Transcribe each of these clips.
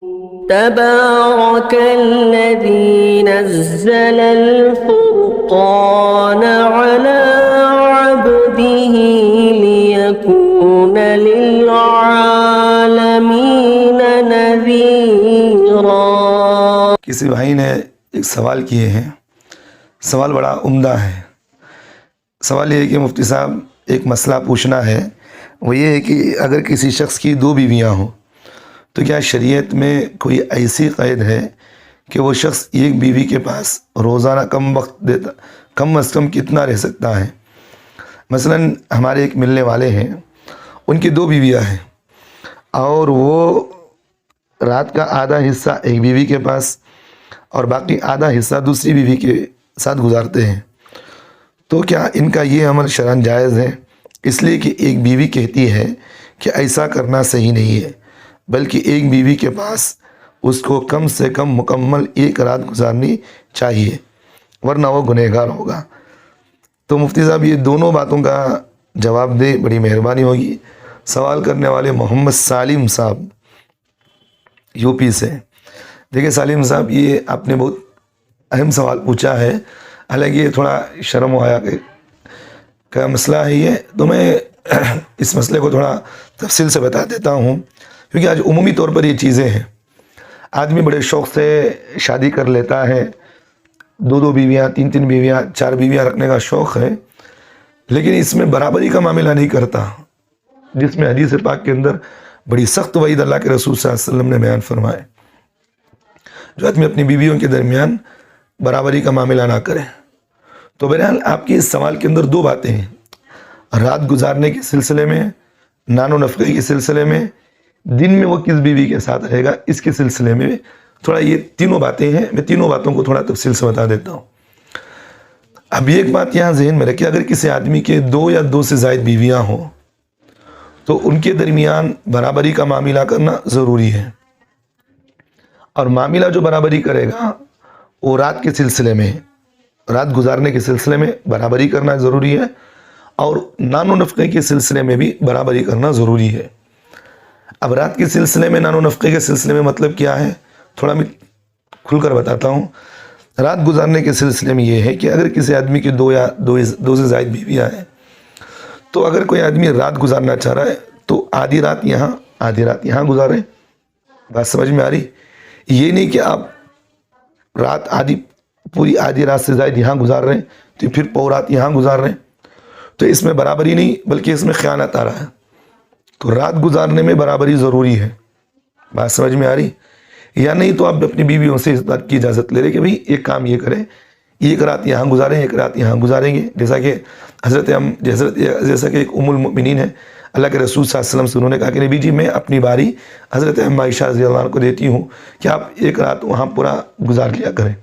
تبارك الذي نزل الفرقان على عبده ليكون للعالمين نذيرا۔ کسی بھائی نے ایک سوال کیے ہیں، سوال بڑا عمدہ ہے۔ سوال یہ ہے کہ مفتی صاحب ایک مسئلہ پوچھنا ہے، وہ یہ ہے کہ اگر کسی شخص کی دو بیویاں ہوں تو کیا شریعت میں کوئی ایسی قید ہے کہ وہ شخص ایک بیوی کے پاس روزانہ کم از کم کتنا رہ سکتا ہے؟ مثلا ہمارے ایک ملنے والے ہیں، ان کی دو بیویاں ہیں اور وہ رات کا آدھا حصہ ایک بیوی کے پاس اور باقی آدھا حصہ دوسری بیوی کے ساتھ گزارتے ہیں، تو کیا ان کا یہ عمل شرعاً جائز ہے؟ اس لیے کہ ایک بیوی کہتی ہے کہ ایسا کرنا صحیح نہیں ہے، بلکہ ایک بیوی کے پاس اس کو کم سے کم مکمل ایک رات گزارنی چاہیے ورنہ وہ گنہگار ہوگا۔ تو مفتی صاحب یہ دونوں باتوں کا جواب دے، بڑی مہربانی ہوگی۔ سوال کرنے والے محمد سالم صاحب یو پی سے۔ دیکھیں سالم صاحب، یہ آپ نے بہت اہم سوال پوچھا ہے، حالانکہ یہ تھوڑا شرم و حیا کا مسئلہ ہے یہ، تو میں اس مسئلے کو تھوڑا تفصیل سے بتا دیتا ہوں، کیونکہ آج عمومی طور پر یہ چیزیں ہیں۔ آدمی بڑے شوق سے شادی کر لیتا ہے، دو بیویاں، تین بیویاں، 4 بیویاں رکھنے کا شوق ہے، لیکن اس میں برابری کا معاملہ نہیں کرتا، جس میں حدیث پاک کے اندر بڑی سخت وعید اللہ کے رسول صلی اللہ علیہ وسلم نے بیان فرمائے، جو آدمی اپنی بیویوں کے درمیان برابری کا معاملہ نہ کرے۔ تو بہرحال آپ کے اس سوال کے اندر 2 باتیں ہیں، رات گزارنے کے سلسلے میں، نان و نفقے کے سلسلے میں، دن میں وہ کس بیوی کے ساتھ رہے گا اس کے سلسلے میں، تھوڑا یہ تینوں باتیں ہیں۔ میں تینوں باتوں کو تھوڑا تفصیل سے بتا دیتا ہوں۔ اب ایک بات یہاں ذہن میں رکھیں، اگر کسی آدمی کے 2 یا 2 سے زائد بیویاں ہوں تو ان کے درمیان برابری کا معاملہ کرنا ضروری ہے، اور معاملہ جو برابری کرے گا وہ رات کے سلسلے میں، رات گزارنے کے سلسلے میں برابری کرنا ضروری ہے، اور نان و نفقے کے سلسلے میں بھی برابری کرنا ضروری ہے۔ اب رات کے سلسلے میں، نان و نفقے کے سلسلے میں مطلب کیا ہے، تھوڑا میں کھل کر بتاتا ہوں۔ رات گزارنے کے سلسلے میں یہ ہے کہ اگر کسی آدمی کی 2 سے زائد بیویاں ہیں، تو اگر کوئی آدمی رات گزارنا چاہ رہا ہے تو آدھی رات یہاں آدھی رات یہاں گزاریں۔ بات سمجھ میں آ رہی؟ یہ نہیں کہ آپ رات پوری آدھی رات سے زائد یہاں گزار رہے ہیں تو پھر پور رات یہاں گزار رہے ہیں، تو اس میں برابری نہیں بلکہ اس میں خیانت آ رہا ہے۔ تو رات گزارنے میں برابری ضروری ہے۔ بات سمجھ میں آ رہی؟ یا نہیں تو آپ اپنی بیویوں سے اس بات کی اجازت لے رہے کہ بھئی ایک کام یہ کریں، ایک رات یہاں گزاریں، ایک رات یہاں گزاریں گے، جیسا کہ ایک ام المؤمنین ہے، اللہ کے رسول صلی اللہ علیہ وسلم سے انہوں نے کہا کہ نبی جی میں اپنی باری حضرت ام عائشہ رضی اللہ عنہ کو دیتی ہوں کہ آپ ایک رات وہاں پورا گزار لیا کریں۔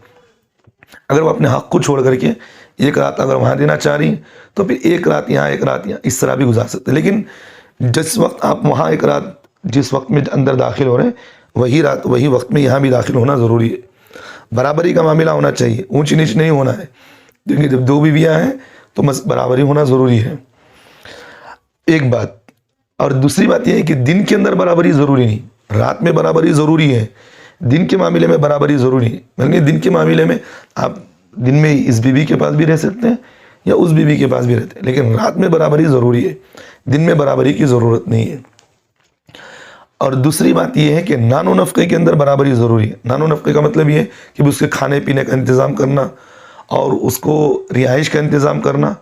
اگر وہ اپنے حق کو چھوڑ کر کے ایک رات اگر وہاں دینا چاہ رہی ہیں تو پھر ایک رات یہاں ایک رات یہاں اس طرح بھی گزار سکتے ہیں، لیکن جس وقت آپ وہاں ایک رات جس وقت میں اندر داخل ہو رہے ہیں وہی رات وہی وقت میں یہاں بھی داخل ہونا ضروری ہے۔ برابری کا معاملہ ہونا چاہیے، اونچ نیچ نہیں ہونا ہے، کیونکہ جب 2 بیویاں ہیں تو برابری ہونا ضروری ہے، ایک بات۔ اور دوسری بات یہ ہے کہ دن کے اندر برابری ضروری نہیں، رات میں برابری ضروری ہے، دن کے معاملے میں برابری ضروری ہے۔ یعنی دن کے معاملے میں آپ دن میں اس بیوی کے پاس بھی رہ سکتے ہیں یا اس بیوی کے پاس بھی رہتے ہیں، لیکن رات میں برابری ضروری ہے، دن میں برابری کی ضرورت نہیں ہے۔ اور دوسری بات یہ ہے کہ نان و نفقے کے اندر برابری ضروری ہے۔ نان و نفقے کا مطلب یہ ہے کہ اس کے کھانے پینے کا انتظام کرنا اور اس کو رہائش کا انتظام کرنا،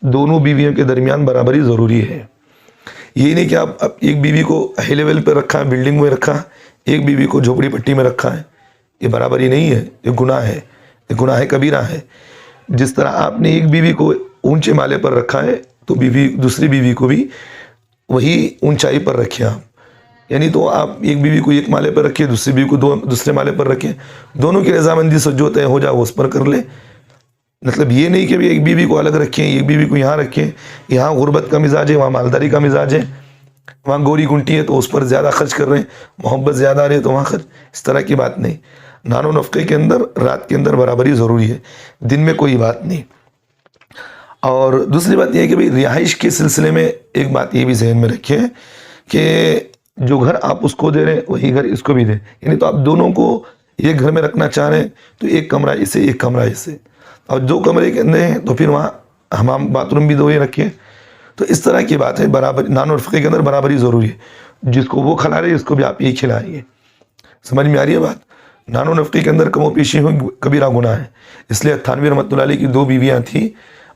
دونوں بیویوں کے درمیان برابری ضروری ہے۔ یہ نہیں کہ آپ ایک بیوی کو ہائی لیول پہ رکھا ہے، بلڈنگ میں رکھا، ایک بیوی کو جھوپڑی پٹی میں رکھا ہے، یہ برابری نہیں ہے، یہ گناہ ہے، یہ گناہ کبیرہ ہے۔ جس طرح آپ نے ایک بیوی کو اونچے مالے پر رکھا ہے تو دوسری بیوی کو بھی وہی اونچائی پر رکھیں آپ، یعنی تو آپ ایک بیوی کو ایک مالے پر رکھیں، دوسری بیوی کو دوسرے مالے پر رکھیں، دونوں کی رضامندی سے جو طے ہو جائے وہ اس پر کر لیں۔ مطلب یہ نہیں کہ ایک بیوی کو الگ رکھیں، ایک بیوی کو یہاں رکھیں، یہاں غربت کا مزاج ہے، وہاں مالداری کا مزاج ہے، وہاں گوری گنٹی ہے تو اس پر زیادہ خرچ کر رہے ہیں، محبت زیادہ آ رہی ہے تو وہاں خرچ، اس طرح کی بات نہیں۔ نان و نفقے کے اندر رات کے اندر برابری ضروری ہے، دن میں کوئی بات نہیں۔ اور دوسری بات یہ ہے کہ رہائش کے سلسلے میں ایک بات یہ بھی ذہن میں رکھیں کہ جو گھر آپ اس کو دے رہے ہیں وہی گھر اس کو بھی دیں. یعنی تو آپ دونوں کو ایک گھر میں رکھنا چاہ رہے ہیں تو ایک کمرہ اسے ایک کمرہ اسے, اور جو کمرے کے اندر ہیں تو پھر وہاں حمام باتھ روم بھی دو ہی رکھیں. تو اس طرح کی بات ہے. برابر نان اور فقہ کے اندر برابری ضروری ہے. جس کو وہ کھلا رہے ہیں اس کو بھی آپ یہی کھلائیے. سمجھ میں آ رہی ہے بات؟ نان و نفقی کے اندر کم و بیشی ہوئی کبیرہ گناہ ہے. اس لیے تھانوی رحمۃ اللہ علیہ کی 2 بیویاں تھیں.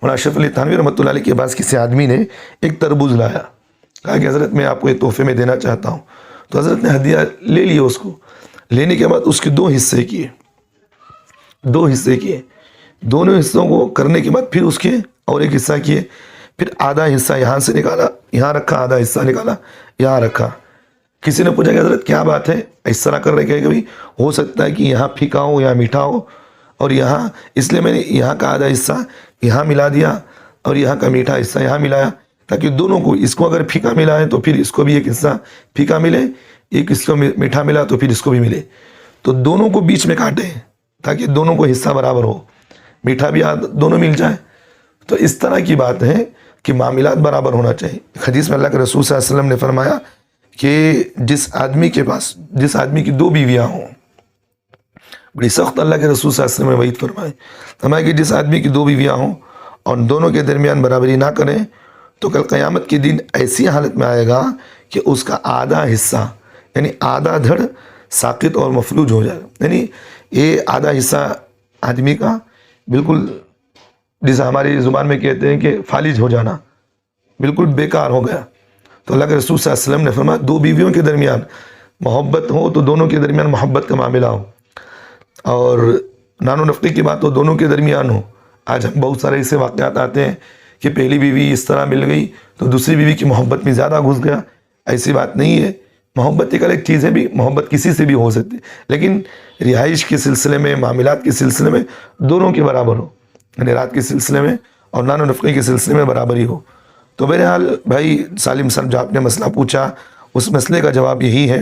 مولانا اشرف علی تھانوی رحمۃ اللہ علیہ کے پاس کسی آدمی نے ایک تربوز لایا, کہا کہ حضرت میں آپ کو ایک تحفے میں دینا چاہتا ہوں. تو حضرت نے ہدیہ لے لیا. اس کو لینے کے بعد اس کے 2 حصے کیے. 2 حصے کیے. دونوں حصوں کو کرنے کے بعد پھر اس کے اور ایک حصہ کیے. پھر آدھا حصہ یہاں سے نکالا یہاں رکھا, آدھا حصہ نکالا یہاں رکھا. کسی نے پوچھا کہ حضرت کیا بات ہے, اس طرح کر رہے کہ کبھی ہو سکتا ہے کہ یہاں پھیکا ہو یہاں میٹھا ہو, اور یہاں اس لیے میں نے یہاں کا آدھا حصہ یہاں ملا دیا اور یہاں کا میٹھا حصہ یہاں ملایا, تاکہ دونوں کو, اس کو اگر پھیکا ملا ہے تو پھر اس کو بھی ایک حصہ پھیکا ملے, ایک اس کو میٹھا ملا تو پھر اس کو بھی ملے. تو دونوں کو بیچ میں کاٹے تاکہ دونوں کو حصہ برابر ہو, میٹھا بھی دونوں مل جائے. تو اس طرح کی بات ہے کہ معاملات برابر ہونا چاہیے. حدیث میں اللہ کے رسول صلی اللہ علیہ وسلم نے فرمایا کہ جس آدمی کے پاس, جس آدمی کی 2 بیویاں ہوں, بڑی سخت اللہ کے رسول صلی اللہ علیہ وسلم نے وعید فرمایا کہ جس آدمی کی 2 بیویاں ہوں اور دونوں کے درمیان برابری نہ کریں تو کل قیامت کے دن ایسی حالت میں آئے گا کہ اس کا آدھا حصہ یعنی آدھا دھڑ ساقط اور مفلوج ہو جائے گا. یعنی یہ آدھا حصہ آدمی کا بالکل, جسے ہماری زبان میں کہتے ہیں کہ فالج ہو جانا, بالکل بیکار ہو گیا. تو اللہ کے رسول صلی اللہ علیہ وسلم نے فرمایا 2 بیویوں کے درمیان محبت ہو تو دونوں کے درمیان محبت کا معاملہ ہو, اور نان و نفقی کی بات ہو دونوں کے درمیان ہو. آج ہم بہت سارے ایسے واقعات آتے ہیں کہ پہلی بیوی اس طرح مل گئی تو دوسری بیوی کی محبت میں زیادہ گھس گیا. ایسی بات نہیں ہے. محبت ایک الگ چیز ہے, بھی محبت کسی سے بھی ہو سکتی ہے, لیکن رہائش کے سلسلے میں, معاملات کے سلسلے میں دونوں کے برابر ہو, یعنی رات کے سلسلے میں اور نان و نفقی کے سلسلے میں برابری ہو. تو بہرحال بھائی سالم صاحب جو آپ نے مسئلہ پوچھا اس مسئلے کا جواب یہی ہے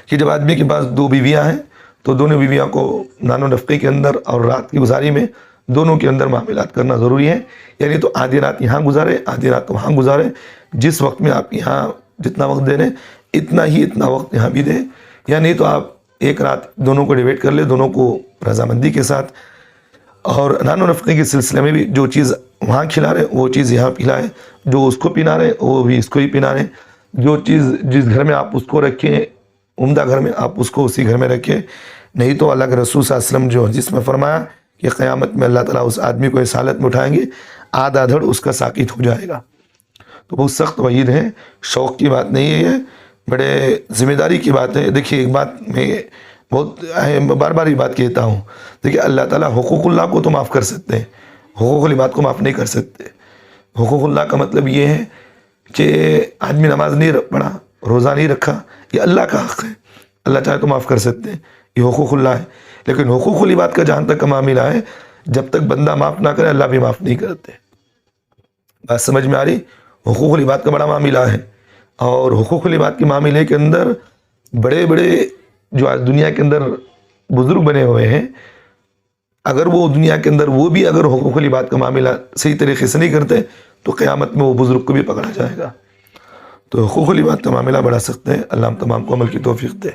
کہ جب آدمی کے پاس 2 بیویاں ہیں تو دونوں بیویاں کو نان و نفقی کے اندر اور رات کی گزاری میں دونوں کے اندر معاملات کرنا ضروری ہے. یعنی تو آدھی رات یہاں گزارے آدھی رات وہاں گزارے. جس وقت میں آپ یہاں جتنا وقت دے رہے ہیں اتنا وقت یہاں بھی دیں, یا نہیں تو آپ ایک رات دونوں کو ڈیویٹ کر لیں, دونوں کو رضامندی کے ساتھ. اور نان و نفقی کے سلسلے میں بھی جو چیز وہاں کھلا رہے وہ چیز یہاں پلائیں, جو اس کو پنا رہے وہ بھی اس کو ہی پنا رہے. جو چیز جس گھر میں آپ اس کو رکھیں, عمدہ گھر میں آپ اس کو اسی گھر میں رکھیں. نہیں تو اللہ کے رسول صلی اللہ علیہ وسلم جو حدیث میں فرمایا کہ قیامت میں اللہ تعالیٰ اس آدمی کو اس حالت میں اٹھائیں گے آدھا دھڑ اس کا ساقط ہو جائے گا. تو بہت سخت وعید ہے, شوق کی بات نہیں ہے, یہ بڑے ذمہ داری کی بات ہے. دیکھیے ایک بات میں بہت بار بار یہ بات کہتا ہوں, دیکھیے اللہ تعالیٰ حقوق اللہ کو تو معاف کر سکتے ہیں, حقوق العباد کو معاف نہیں کر سکتے. حقوق اللہ کا مطلب یہ ہے کہ آدمی نماز نہیں پڑھا, روزہ نہیں رکھا, یہ اللہ کا حق ہے, اللہ چاہے تو معاف کر سکتے ہیں, یہ حقوق اللہ ہے. لیکن حقوق العباد کا جہاں تک کا معاملہ ہے, جب تک بندہ معاف نہ کرے اللہ بھی معاف نہیں کرتے. بات سمجھ میں آ رہی؟ حقوق العباد کا بڑا معاملہ ہے, اور حقوق العباد کے معاملے کے اندر بڑے بڑے جو آج دنیا کے اندر بزرگ بنے ہوئے ہیں, اگر وہ دنیا کے اندر وہ بھی اگر حقوق العباد کا معاملہ صحیح طریقے سے نہیں کرتے تو قیامت میں وہ بزرگ کو بھی پکڑا جائے گا. تو حقوق العباد کا معاملہ بڑا سخت ہے. اللہ ہم تمام کو عمل کی توفیق دے.